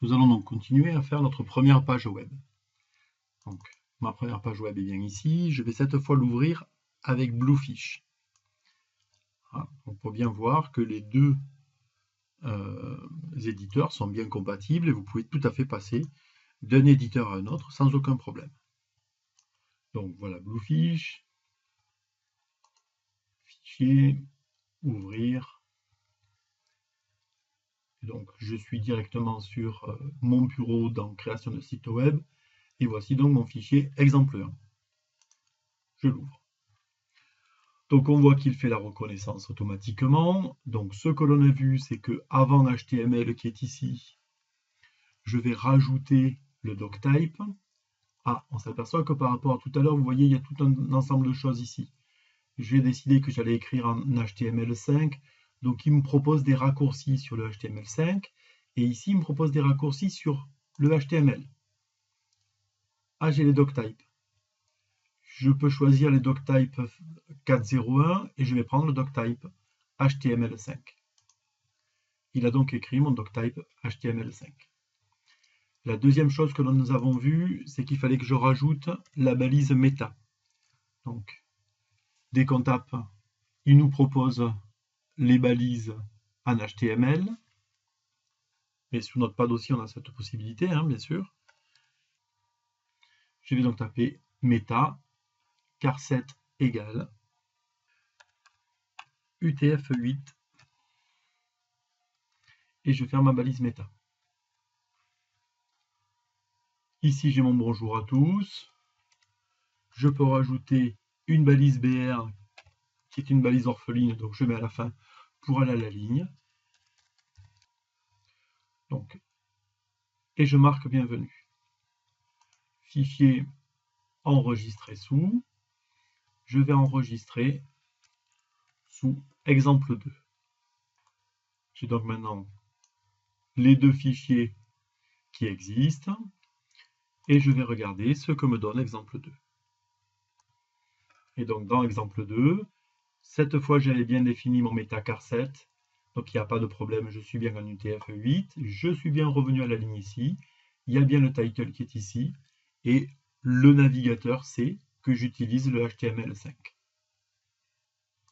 Nous allons donc continuer à faire notre première page web. Donc, ma première page web est bien ici. Je vais cette fois l'ouvrir avec Bluefish. Voilà. Donc, pour bien voir que les deux éditeurs sont bien compatibles et vous pouvez tout à fait passer d'un éditeur à un autre sans aucun problème. Donc voilà, Bluefish, fichier, ouvrir. Donc je suis directement sur mon bureau dans création de site web et voici donc mon fichier exemple 1. Je l'ouvre. Donc on voit qu'il fait la reconnaissance automatiquement. Donc ce que l'on a vu, c'est que avant HTML qui est ici, je vais rajouter le doctype. Ah, on s'aperçoit que par rapport à tout à l'heure, vous voyez, il y a tout un ensemble de choses ici. J'ai décidé que j'allais écrire en HTML5, donc il me propose des raccourcis sur le HTML5, et ici il me propose des raccourcis sur le HTML. Ah, j'ai les doctypes. Je peux choisir les doctypes 401 et je vais prendre le doctype HTML5. Il a donc écrit mon doctype HTML5. La deuxième chose que nous avons vue, c'est qu'il fallait que je rajoute la balise méta. Donc, dès qu'on tape, il nous propose les balises en HTML. Et sur notre pad aussi, on a cette possibilité, bien sûr. Je vais donc taper méta, char7 égale UTF-8 et je ferme ma balise méta. Ici, j'ai mon bonjour à tous. Je peux rajouter une balise BR qui est une balise orpheline, donc je mets à la fin pour aller à la ligne. Donc, et je marque bienvenue. Fichier enregistré sous. Je vais enregistrer sous exemple 2. J'ai donc maintenant les deux fichiers qui existent et je vais regarder ce que me donne exemple 2. Et donc dans exemple 2, cette fois j'avais bien défini mon méta char7, donc il n'y a pas de problème, je suis bien en UTF-8, je suis bien revenu à la ligne ici, il y a bien le title qui est ici, et le navigateur sait que j'utilise le HTML5.